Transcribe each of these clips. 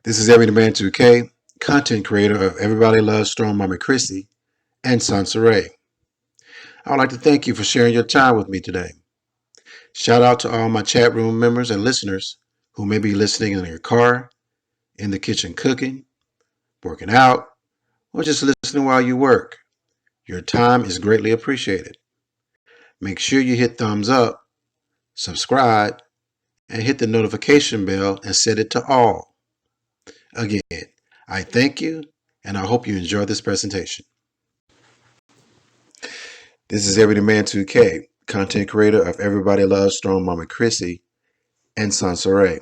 This is Every Man 2K, content creator of Everybody Loves Strong Mama Chrissy and SONCERAE. I would like to thank you for sharing your time with me today. Shout out to all my chat room members and listeners who may be listening in your car, in the kitchen cooking, working out, or just listening while you work. Your time is greatly appreciated. Make sure you hit thumbs up, subscribe, and hit the notification bell and set it to all. Again, I thank you and I hope you enjoy this presentation. This is Everyday Man 2K, content creator of Everybody Loves Strong Mama Chrissy and SONCERAE.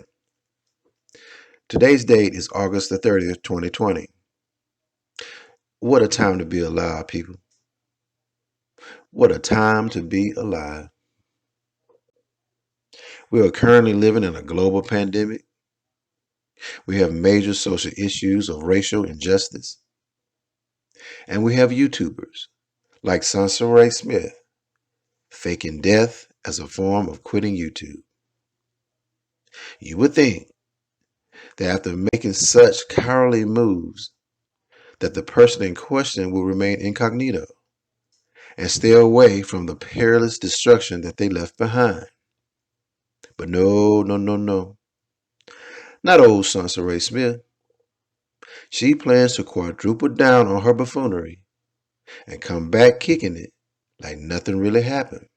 Today's date is August the 30th, 2020. What a time to be alive, people. What a time to be alive. We are currently living in a global pandemic. We have major social issues of racial injustice. And we have YouTubers like SONCERAE Smith faking death as a form of quitting YouTube. You would think that after making such cowardly moves, that the person in question will remain incognito and stay away from the perilous destruction that they left behind. But no. Not old SONCERAE Smith. She plans to quadruple down on her buffoonery and come back kicking it like nothing really happened.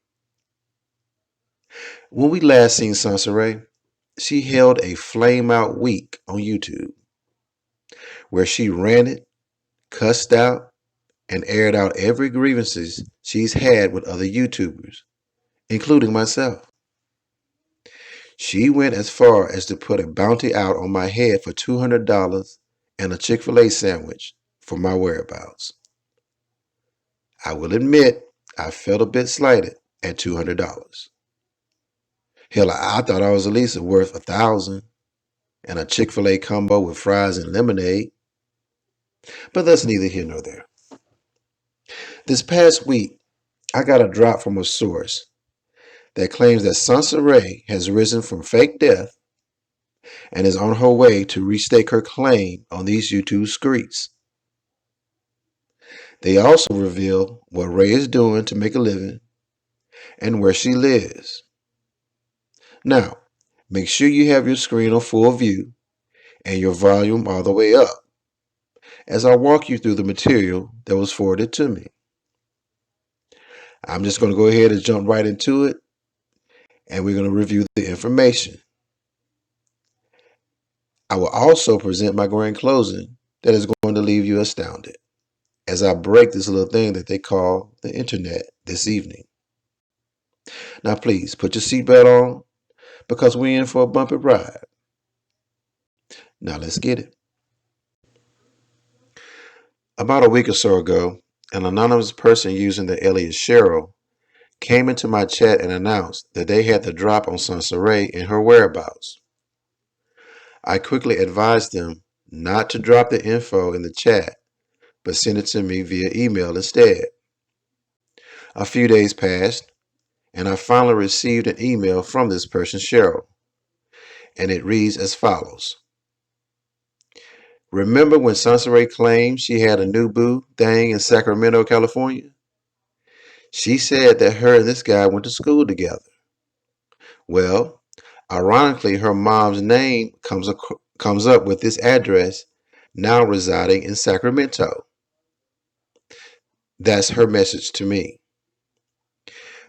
When we last seen SONCERAE, she held a flame out week on YouTube where she ranted, cussed out, and aired out every grievances she's had with other YouTubers, including myself. She went as far as to put a bounty out on my head for $200 and a Chick-fil-A sandwich for my whereabouts. I will admit I felt a bit slighted at $200. Hell, I thought I was at least worth $1,000 and a Chick-fil-A combo with fries and lemonade. But that's neither here nor there. This past week, I got a drop from a source that claims that SONCERAE has risen from fake death and is on her way to restake her claim on these YouTube SKREETZ. They also reveal what Ray is doing to make a living and where she lives. Now, make sure you have your screen on full view and your volume all the way up as I walk you through the material that was forwarded to me. I'm just going to go ahead and jump right into it, and we're going to review the information. I will also present my grand closing that is going to leave you astounded as I break this little thing that they call the internet this evening. Now please put your seatbelt on because we're in for a bumpy ride. Now let's get it. About a week or so ago, an anonymous person using the alias Cheryl came into my chat and announced that they had the drop on SONCERAE and her whereabouts. I quickly advised them not to drop the info in the chat, but send it to me via email instead. A few days passed, and I finally received an email from this person, Cheryl, and it reads as follows. Remember when SONCERAE claimed she had a new boo thing in Sacramento, California? She said that her and this guy went to school together. Well, ironically, her mom's name comes up with this address, now residing in Sacramento. That's her message to me.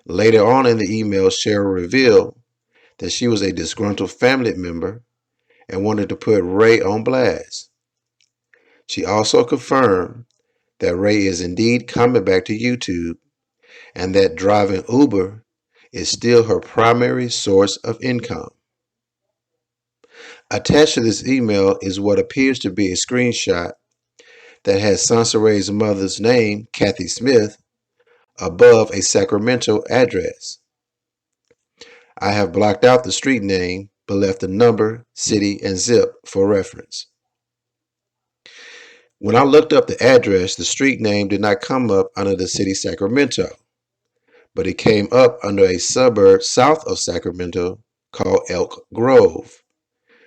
Later on in the email, Cheryl revealed that she was a disgruntled family member and wanted to put Ray on blast. She also confirmed that Ray is indeed coming back to YouTube and that driving Uber is still her primary source of income. Attached to this email is what appears to be a screenshot that has SONCERAE's mother's name, Kathy Smith, above a Sacramento address. I have blocked out the street name but left the number, city, and zip for reference. When I looked up the address, the street name did not come up under the city Sacramento, but it came up under a suburb south of Sacramento called Elk Grove,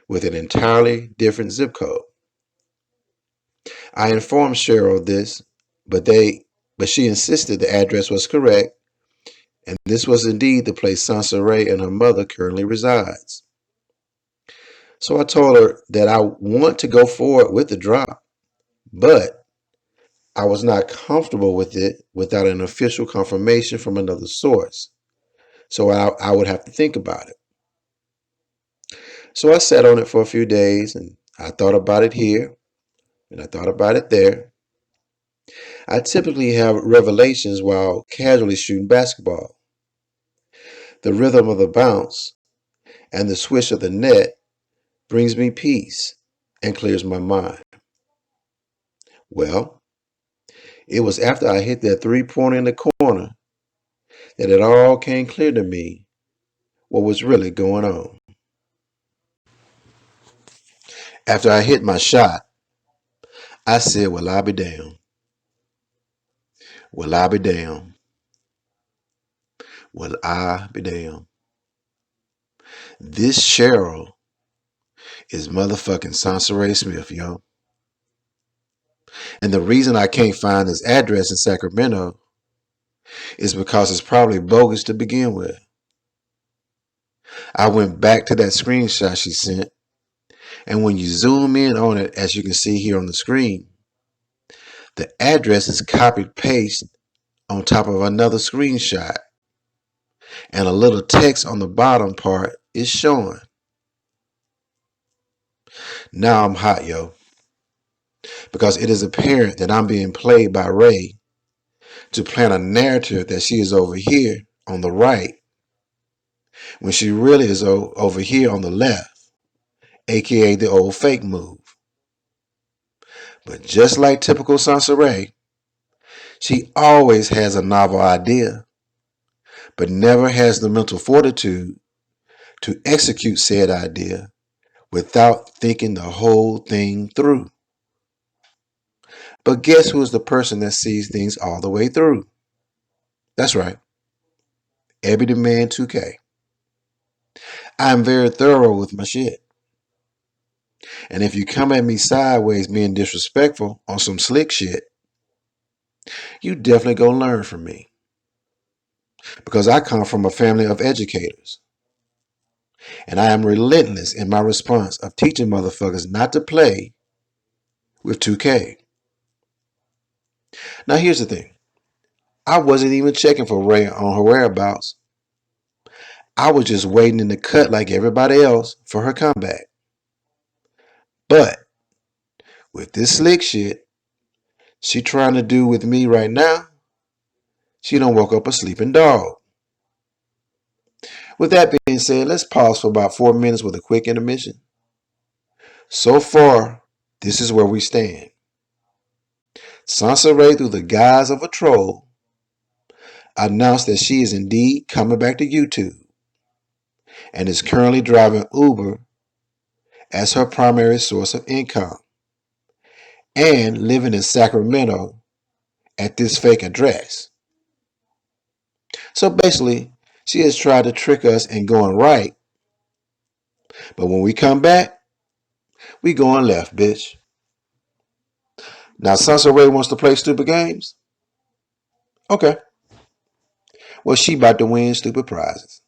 with an entirely different zip code. I informed Cheryl this, but she insisted the address was correct, and this was indeed the place SONCERAE and her mother currently resides. So I told her that I want to go forward with the drop, but I was not comfortable with it without an official confirmation from another source. So I would have to think about it. So I sat on it for a few days, and I thought about it here, and I thought about it there. I typically have revelations while casually shooting basketball. The rhythm of the bounce and the swish of the net brings me peace and clears my mind. Well, it was after I hit that three-pointer in the corner that it all came clear to me what was really going on. After I hit my shot, I said, well, I'll be damned. Well, I'll be damned. Well, I'll be damned. This Cheryl is motherfucking SONCERAE Smith, yo. And the reason I can't find this address in Sacramento is because it's probably bogus to begin with. I went back to that screenshot she sent, and when you zoom in on it, as you can see here on the screen, the address is copied paste on top of another screenshot, and a little text on the bottom part is showing. Now I'm hot, yo, because it is apparent that I'm being played by Ray to plant a narrative that she is over here on the right when she really is over here on the left, aka the old fake move. But just like typical SONCERAE, she always has a novel idea, but never has the mental fortitude to execute said idea without thinking the whole thing through. But guess who is the person that sees things all the way through? That's right, Ebby the Man 2K. I am very thorough with my shit. And if you come at me sideways being disrespectful on some slick shit, you definitely gonna learn from me. Because I come from a family of educators. And I am relentless in my response of teaching motherfuckers not to play with 2K. Now here's the thing. I wasn't even checking for Ray on her whereabouts. I was just waiting in the cut like everybody else for her comeback. But with this slick shit she trying to do with me right now, she done woke up a sleeping dog. With that being said, let's pause for about 4 minutes with a quick intermission. So far, this is where we stand. SONCERAE, through the guise of a troll, announced that she is indeed coming back to YouTube and is currently driving Uber as her primary source of income and living in Sacramento at this fake address. So basically, she has tried to trick us in going right, but when we come back, we going left, bitch. Now SONCERAE wants to play stupid games? Okay. Well, she about to win stupid prizes.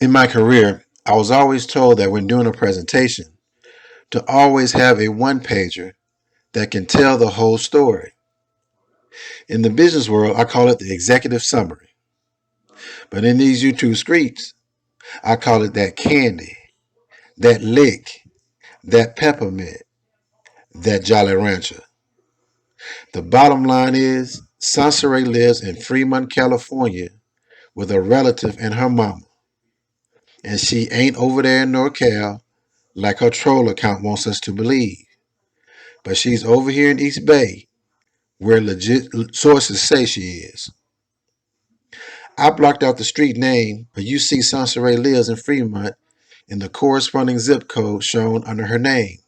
In my career, I was always told that when doing a presentation, to always have a one-pager that can tell the whole story. In the business world, I call it the executive summary. But in these YouTube screets, I call it that candy, that lick, that peppermint, that Jolly Rancher. The bottom line is, SONCERAE lives in Fremont, California with a relative and her mama. And she ain't over there in NorCal like her troll account wants us to believe. But she's over here in East Bay where legit sources say she is. I blocked out the street name, but you see SONCERAE lives in Fremont in the corresponding zip code shown under her name.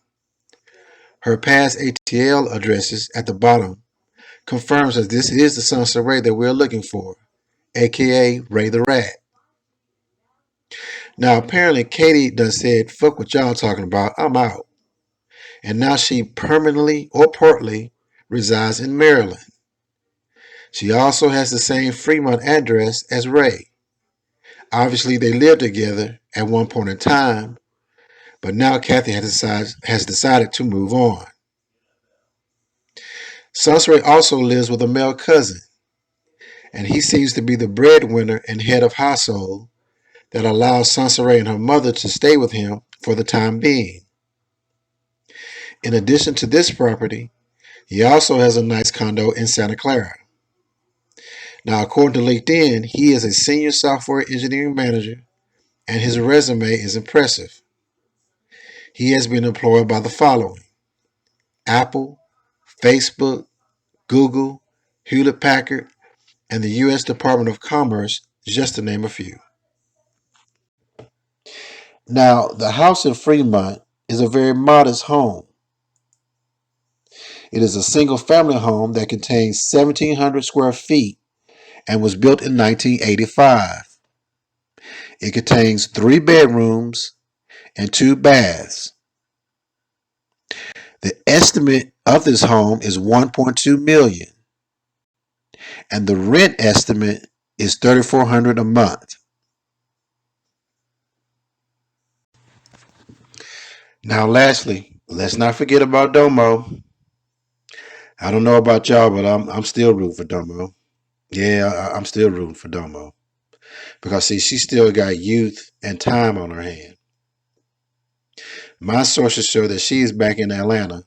Her past ATL addresses at the bottom confirms that this is the SONCERAE that we're looking for, aka Ray the Rat. Now apparently Katie done said, fuck what y'all talking about, I'm out. And now she permanently or partly resides in Maryland. She also has the same Fremont address as Ray. Obviously they lived together at one point in time, but now Kathy has decided to move on. SONCERAE also lives with a male cousin, and he seems to be the breadwinner and head of household that allows SONCERAE and her mother to stay with him for the time being. In addition to this property, he also has a nice condo in Santa Clara. Now, according to LinkedIn, he is a senior software engineering manager, and his resume is impressive. He has been employed by the following: Apple, Facebook, Google, Hewlett-Packard, and the U.S. Department of Commerce, just to name a few. Now, the house in Fremont is a very modest home. It is a single-family home that contains 1,700 square feet and was built in 1985. It contains 3 bedrooms and 2 baths. The estimate of this home is $1.2 million, and the rent estimate is $3,400 a month. Now, lastly, let's not forget about Domo. I don't know about y'all, but I'm still rooting for Domo. Yeah, I'm still rooting for Domo. Because, see, she still got youth and time on her hand. My sources show that she is back in Atlanta,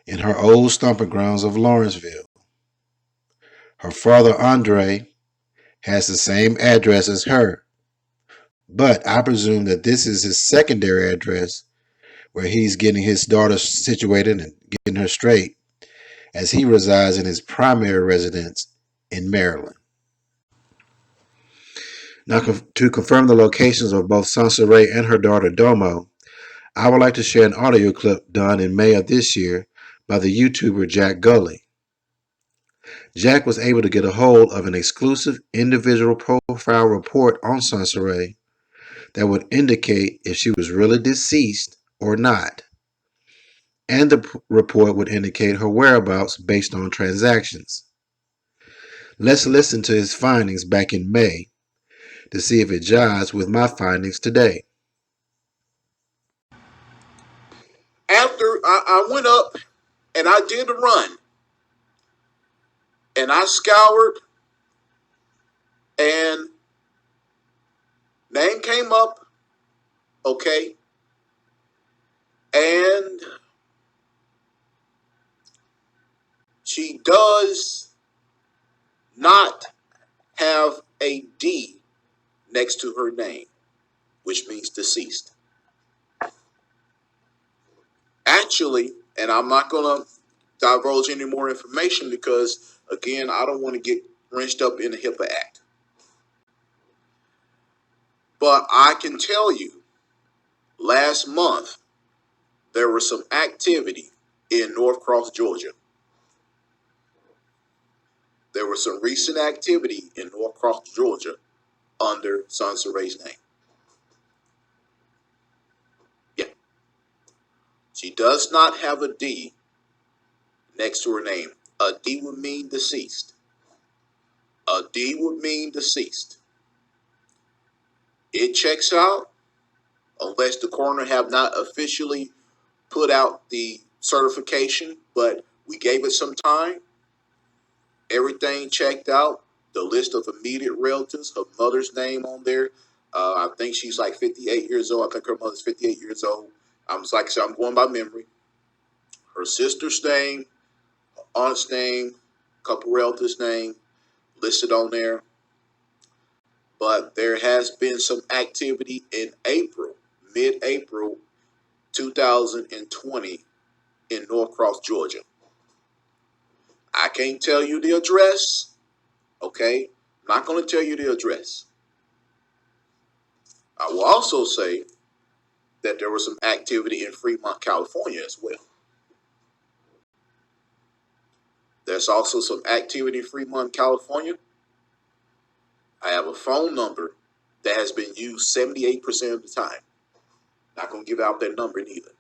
in her old stomping grounds of Lawrenceville. Her father, Andre, has the same address as her, but I presume that this is his secondary address where he's getting his daughter situated and getting her straight, as he resides in his primary residence in Maryland. Now, to confirm the locations of both SONCERAE and her daughter Domo, I would like to share an audio clip done in May of this year by the YouTuber Jack Gully. Jack was able to get a hold of an exclusive individual profile report on SONCERAE that would indicate if she was really deceased or not. And the report would indicate her whereabouts based on transactions. Let's listen to his findings back in May to see if it jives with my findings today. After I went up and I did a run and I scoured and name came up, okay, and she does not have a D next to her name, which means deceased. Actually, and I'm not going to divulge any more information because, again, I don't want to get wrenched up in the HIPAA Act. But I can tell you, last month, there was some activity in Norcross, Georgia. There was some recent activity in Norcross, Georgia under SONCERAE's name. Yeah. She does not have a D next to her name. A D would mean deceased. A D would mean deceased. It checks out unless the coroner have not officially put out the certification, but we gave it some time. Everything checked out. The list of immediate relatives, her mother's name on there. I think she's like 58 years old. I think her mother's 58 years old. I'm just like I said, I'm going by memory. Her sister's name, her aunt's name, a couple relatives' name listed on there. But there has been some activity in April, mid-April 2020 in Norcross, Georgia. I can't tell you the address, okay? I'm not going to tell you the address. I will also say that there was some activity in Fremont, California as well. There's also some activity in Fremont, California. I have a phone number that has been used 78% of the time. Not going to give out that number neither.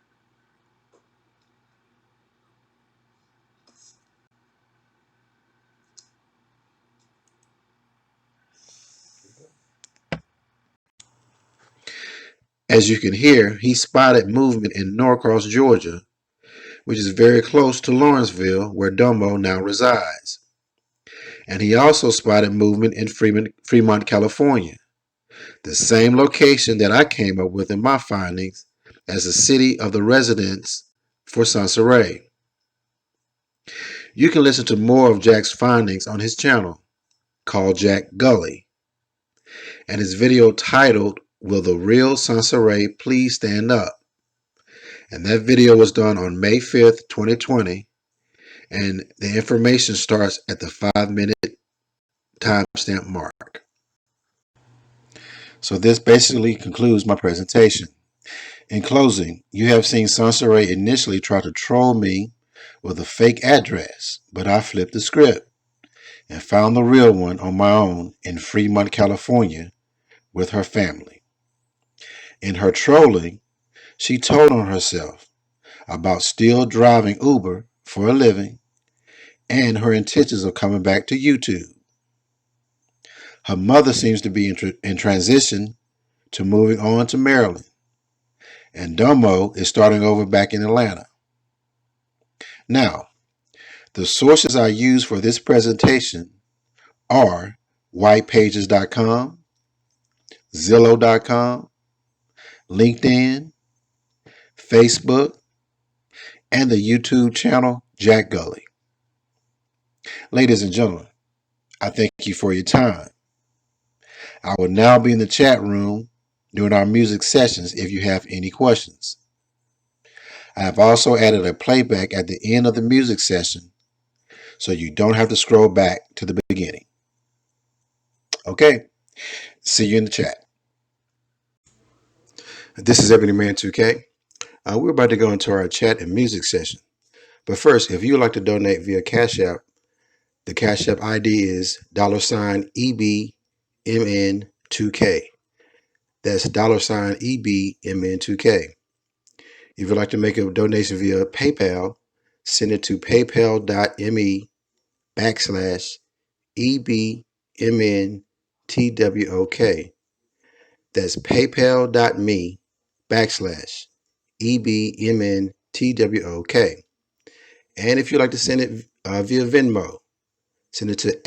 As you can hear, he spotted movement in Norcross, Georgia, which is very close to Lawrenceville, where Domo now resides. And he also spotted movement in Fremont, California, the same location that I came up with in my findings as the city of the residence for SONCERAE. You can listen to more of Jack's findings on his channel, called Jack Gully, and his video titled, Will the Real SONCERAE Please Stand Up? And that video was done on May 5th, 2020, and the information starts at the 5-minute timestamp mark. So this basically concludes my presentation. In closing, you have seen SONCERAE initially try to troll me with a fake address, but I flipped the script and found the real one on my own in Fremont, California with her family. In her trolling, she told on herself about still driving Uber for a living and her intentions of coming back to YouTube. Her mother seems to be in transition to moving on to Maryland, and Domo is starting over back in Atlanta. Now, the sources I use for this presentation are whitepages.com, Zillow.com, LinkedIn, Facebook, and the YouTube channel Jack Gully. Ladies and gentlemen, I thank you for your time. I will now be in the chat room during our music sessions if you have any questions. I have also added a playback at the end of the music session so you don't have to scroll back to the beginning. Okay, see you in the chat. This is Ebony Man 2K. We're about to go into our chat and music session. But first, if you would like to donate via Cash App, the Cash App ID is $EBMN2K. That's $EBMN2K. If you'd like to make a donation via PayPal, send it to paypal.me/EBMNTWOK. That's paypal.me/EBMNTWOK. And if you'd like to send it via Venmo, send it to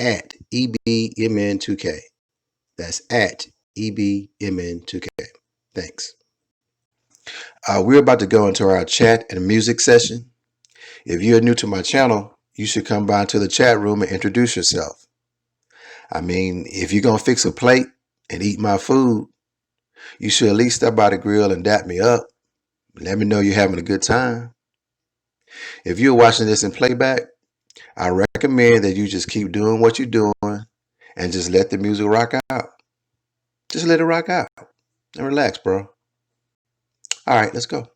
@EBMN2K. That's @EBMN2K. Thanks. We're about to go into our chat and music session. If you're new to my channel, you should come by to the chat room and introduce yourself. I mean, if you're going to fix a plate and eat my food, you should at least stop by the grill and dap me up. Let me know you're having a good time. If you're watching this in playback, I recommend that you just keep doing what you're doing and just let the music rock out. Just let it rock out and relax, bro. All right, let's go.